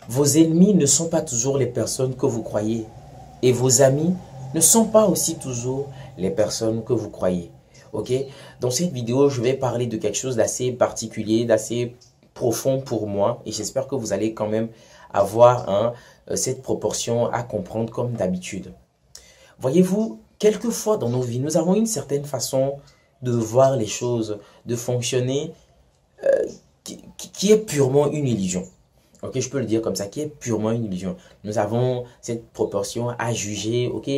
Vos ennemis ne sont pas toujours les personnes que vous croyez. Et vos amis ne sont pas aussi toujours les personnes que vous croyez. Ok? Dans cette vidéo, je vais parler de quelque chose d'assez particulier, d'assez profond pour moi. Et j'espère que vous allez quand même avoir cette proportion à comprendre comme d'habitude. Voyez-vous, quelquefois dans nos vies, nous avons une certaine façon de voir les choses, de fonctionner, qui est purement une illusion. Ok, je peux le dire comme ça, qui est purement une illusion. Nous avons cette proportion à juger, ok,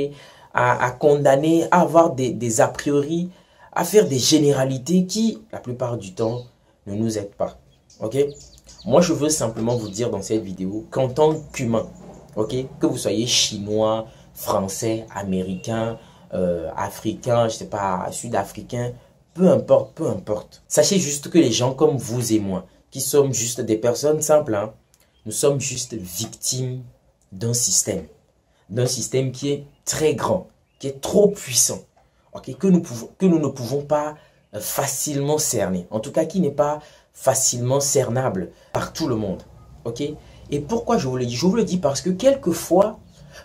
à condamner, à avoir des a priori, à faire des généralités qui, la plupart du temps, ne nous aident pas. Ok, moi je veux simplement vous dire dans cette vidéo qu'en tant qu'humain, ok, que vous soyez chinois, français, américain, africain, je sais pas, sud-africain, peu importe. Sachez juste que les gens comme vous et moi, qui sommes juste des personnes simples, hein, nous sommes juste victimes d'un système qui est très grand, qui est trop puissant, okay, que nous ne pouvons pas facilement cerner, en tout cas qui n'est pas facilement cernable par tout le monde. Okay? Et pourquoi je vous le dis? Je vous le dis parce que quelquefois,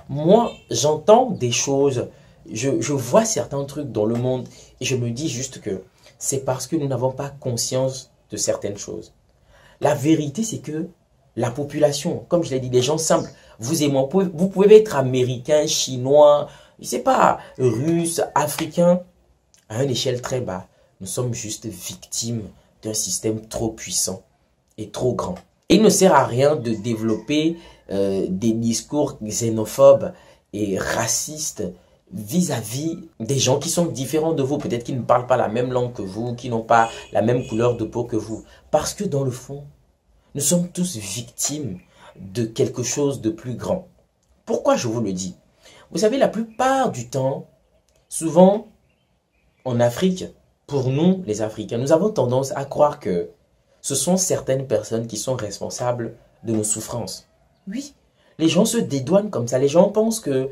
moi, j'entends des choses, je vois certains trucs dans le monde et je me dis juste que c'est parce que nous n'avons pas conscience de certaines choses. La vérité, c'est que la population, comme je l'ai dit, des gens simples, vous et moi, vous pouvez être américain, chinois, je sais pas, russe, africain, à une échelle très basse. Nous sommes juste victimes d'un système trop puissant et trop grand. Et il ne sert à rien de développer des discours xénophobes et racistes vis-à-vis des gens qui sont différents de vous, peut-être qui ne parlent pas la même langue que vous, qui n'ont pas la même couleur de peau que vous. Parce que dans le fond, nous sommes tous victimes de quelque chose de plus grand. Pourquoi je vous le dis? Vous savez, la plupart du temps, souvent en Afrique, pour nous les Africains, nous avons tendance à croire que ce sont certaines personnes qui sont responsables de nos souffrances. Oui, les gens se dédouanent comme ça. Les gens pensent que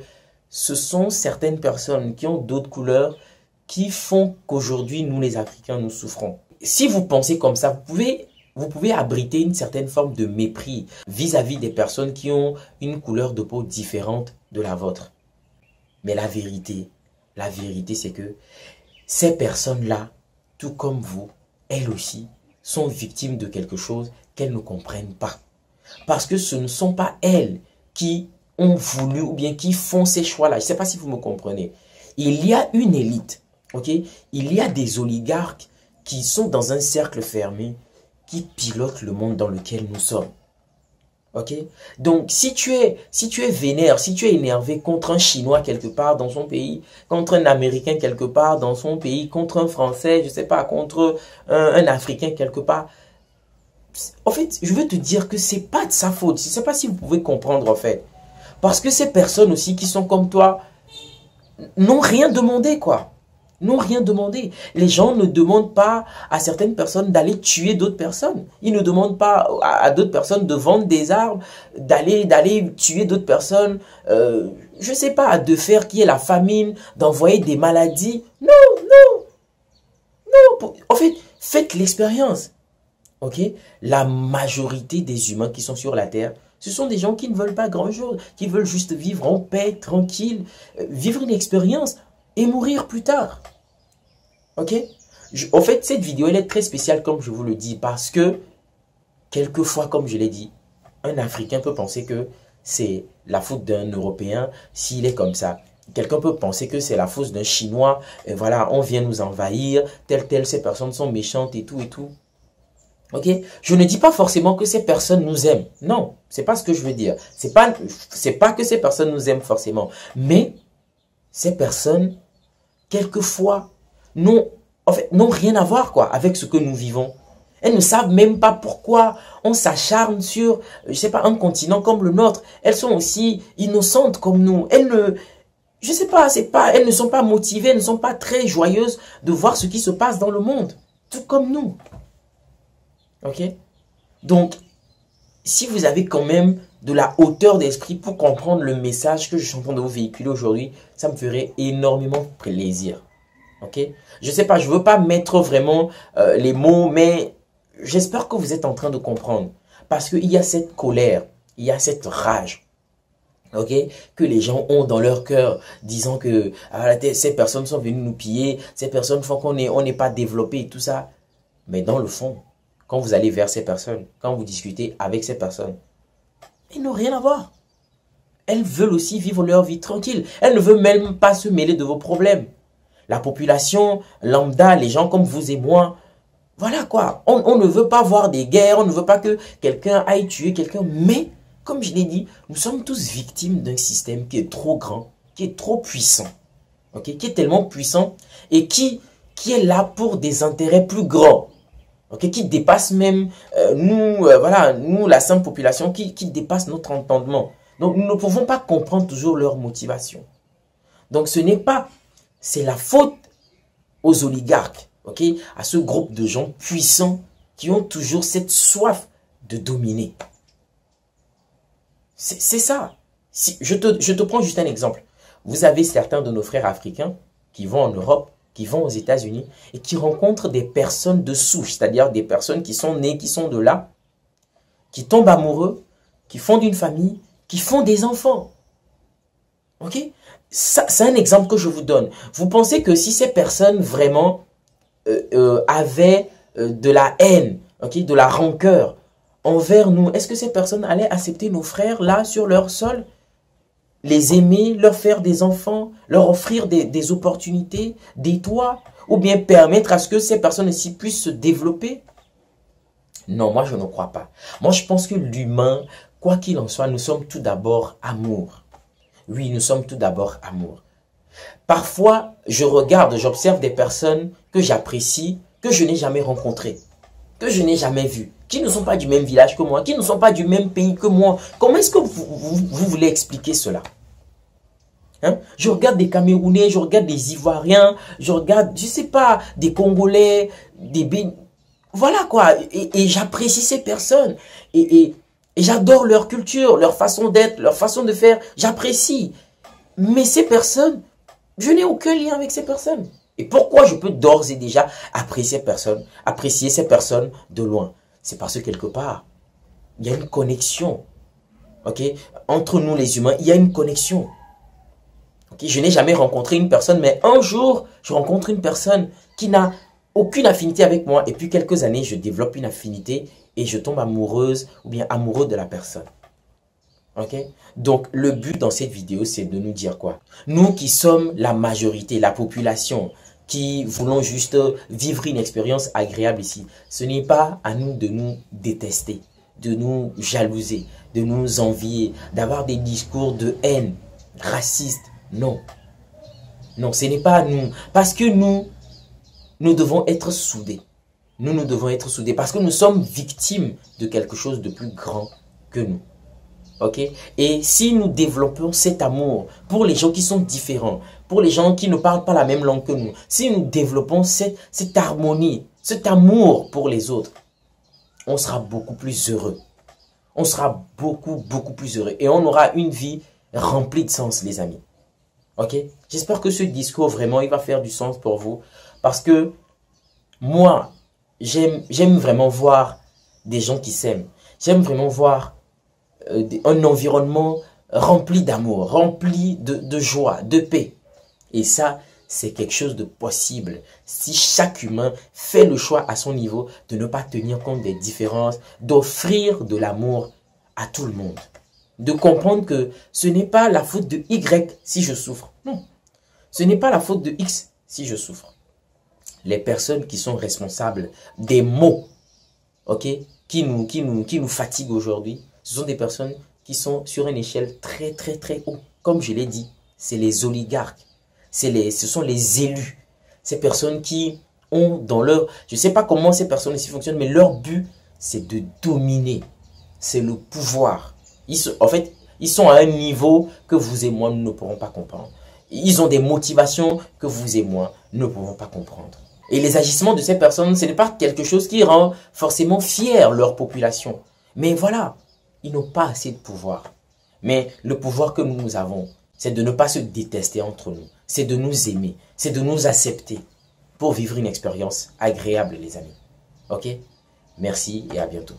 ce sont certaines personnes qui ont d'autres couleurs qui font qu'aujourd'hui, nous les Africains, nous souffrons. Si vous pensez comme ça, vous pouvez abriter une certaine forme de mépris vis-à-vis des personnes qui ont une couleur de peau différente de la vôtre. Mais la vérité c'est que ces personnes-là, tout comme vous, elles aussi, sont victimes de quelque chose qu'elles ne comprennent pas. Parce que ce ne sont pas elles qui ont voulu ou bien qui font ces choix-là. Je ne sais pas si vous me comprenez. Il y a une élite, ok? Il y a des oligarques qui sont dans un cercle fermé, qui pilotent le monde dans lequel nous sommes. Ok? Donc, si tu es vénère, si tu es énervé contre un Chinois quelque part dans son pays, contre un Américain quelque part dans son pays, contre un Français, je sais pas, contre un Africain quelque part, en fait, je veux te dire que c'est pas de sa faute. Je sais pas si vous pouvez comprendre, en fait. Parce que ces personnes aussi qui sont comme toi n'ont rien demandé, quoi. N'ont rien demandé. Les gens ne demandent pas à certaines personnes d'aller tuer d'autres personnes. Ils ne demandent pas à d'autres personnes de vendre des armes, d'aller tuer d'autres personnes, je sais pas, de faire qu'il y ait la famine, d'envoyer des maladies. Non, non, non. En fait, faites l'expérience. Ok? La majorité des humains qui sont sur la Terre, ce sont des gens qui ne veulent pas grand-chose, qui veulent juste vivre en paix, tranquille, vivre une expérience et mourir plus tard. Ok? En fait, cette vidéo, elle est très spéciale, comme je vous le dis, parce que, quelquefois, comme je l'ai dit, un Africain peut penser que c'est la faute d'un Européen s'il est comme ça. Quelqu'un peut penser que c'est la faute d'un Chinois, et voilà, on vient nous envahir, ces personnes sont méchantes et tout et tout. Ok? Je ne dis pas forcément que ces personnes nous aiment. Non, c'est pas ce que je veux dire. C'est pas que ces personnes nous aiment forcément. Mais, ces personnes, quelquefois, n'ont rien à voir quoi, avec ce que nous vivons. Elles ne savent même pas pourquoi on s'acharne sur, je sais pas, un continent comme le nôtre. Elles sont aussi innocentes comme nous. Elles ne, je sais pas, elles ne sont pas motivées, elles ne sont pas très joyeuses de voir ce qui se passe dans le monde. Tout comme nous. Ok? Donc, si vous avez quand même de la hauteur d'esprit pour comprendre le message que je suis en train de vous véhiculer aujourd'hui, ça me ferait énormément plaisir. Ok? Je sais pas, je veux pas mettre vraiment les mots, mais j'espère que vous êtes en train de comprendre. Parce qu'il y a cette colère Il y a cette rage, ok, que les gens ont dans leur cœur, disant que ces personnes sont venues nous piller, ces personnes font qu'on n'est pas développé et tout ça. Mais dans le fond, quand vous allez vers ces personnes, quand vous discutez avec ces personnes, ils n'ont rien à voir. Elles veulent aussi vivre leur vie tranquille. Elles ne veulent même pas se mêler de vos problèmes. La population lambda, les gens comme vous et moi, voilà quoi. On ne veut pas voir des guerres, on ne veut pas que quelqu'un aille tuer quelqu'un. Mais, comme je l'ai dit, nous sommes tous victimes d'un système qui est trop grand, qui est trop puissant. Okay? Qui est tellement puissant et qui est là pour des intérêts plus grands. Okay? Qui dépasse même nous, la simple population, qui dépasse notre entendement. Donc, nous ne pouvons pas comprendre toujours leur motivation. Donc, c'est la faute aux oligarques, ok, à ce groupe de gens puissants qui ont toujours cette soif de dominer. C'est ça. Je te prends juste un exemple. Vous avez certains de nos frères africains qui vont en Europe, qui vont aux États-Unis et qui rencontrent des personnes de souche, c'est-à-dire des personnes qui sont nées, qui sont de là, qui tombent amoureux, qui fondent une famille, qui font des enfants. Ok? C'est un exemple que je vous donne. Vous pensez que si ces personnes vraiment avaient de la haine, ok, de la rancœur envers nous, est-ce que ces personnes allaient accepter nos frères là sur leur sol? Les aimer, leur faire des enfants, leur offrir des opportunités, des toits, ou bien permettre à ce que ces personnes ici puissent se développer? Non, moi je ne crois pas. Moi je pense que l'humain, quoi qu'il en soit, nous sommes tout d'abord amour. Oui, nous sommes tout d'abord amour. Parfois, j'observe des personnes que j'apprécie, que je n'ai jamais rencontrées, que je n'ai jamais vues, qui ne sont pas du même village que moi, qui ne sont pas du même pays que moi. Comment est-ce que vous voulez expliquer cela? Hein? Je regarde des Camerounais, je regarde des Ivoiriens, je regarde, je sais pas, des Congolais, des Bénin. Voilà quoi, et j'apprécie ces personnes, et j'adore leur culture, leur façon d'être, leur façon de faire, j'apprécie. Mais ces personnes, je n'ai aucun lien avec ces personnes. Et pourquoi je peux d'ores et déjà apprécier ces personnes de loin? C'est parce que quelque part, il y a une connexion. Ok? Entre nous les humains, il y a une connexion. Okay? Je n'ai jamais rencontré une personne, mais un jour, je rencontre une personne qui n'a aucune affinité avec moi. Et puis quelques années, je développe une affinité et je tombe amoureuse ou bien amoureux de la personne. Ok? Donc, le but dans cette vidéo, c'est de nous dire quoi? Nous qui sommes la majorité, la population, qui voulons juste vivre une expérience agréable ici, ce n'est pas à nous de nous détester, de nous jalouser, de nous envier, d'avoir des discours de haine, racistes. Non. Non, ce n'est pas à nous. Parce que nous devons être soudés. Nous devons être soudés parce que nous sommes victimes de quelque chose de plus grand que nous. Ok? Et si nous développons cet amour pour les gens qui sont différents, pour les gens qui ne parlent pas la même langue que nous, si nous développons cette harmonie, cet amour pour les autres, on sera beaucoup plus heureux. On sera beaucoup plus heureux. Et on aura une vie remplie de sens, les amis. Ok? J'espère que ce discours, vraiment, il va faire du sens pour vous. Parce que moi, j'aime vraiment voir des gens qui s'aiment. J'aime vraiment voir un environnement rempli d'amour, rempli de joie, de paix. Et ça, c'est quelque chose de possible si chaque humain fait le choix à son niveau de ne pas tenir compte des différences, d'offrir de l'amour à tout le monde. De comprendre que ce n'est pas la faute de Y si je souffre. Non, ce n'est pas la faute de X si je souffre. Les personnes qui sont responsables des maux, ok, qui nous fatiguent aujourd'hui, ce sont des personnes qui sont sur une échelle très haut. Comme je l'ai dit, c'est les oligarques, ce sont les élus. Ces personnes qui ont dans leur... Je ne sais pas comment ces personnes ici fonctionnent, mais leur but, c'est de dominer. C'est le pouvoir. En fait, ils sont à un niveau que vous et moi, nous ne pourrons pas comprendre. Ils ont des motivations que vous et moi ne pouvons pas comprendre. Et les agissements de ces personnes, ce n'est pas quelque chose qui rend forcément fier leur population. Mais voilà, ils n'ont pas assez de pouvoir. Mais le pouvoir que nous avons, c'est de ne pas se détester entre nous. C'est de nous aimer. C'est de nous accepter pour vivre une expérience agréable, les amis. Ok? Merci et à bientôt.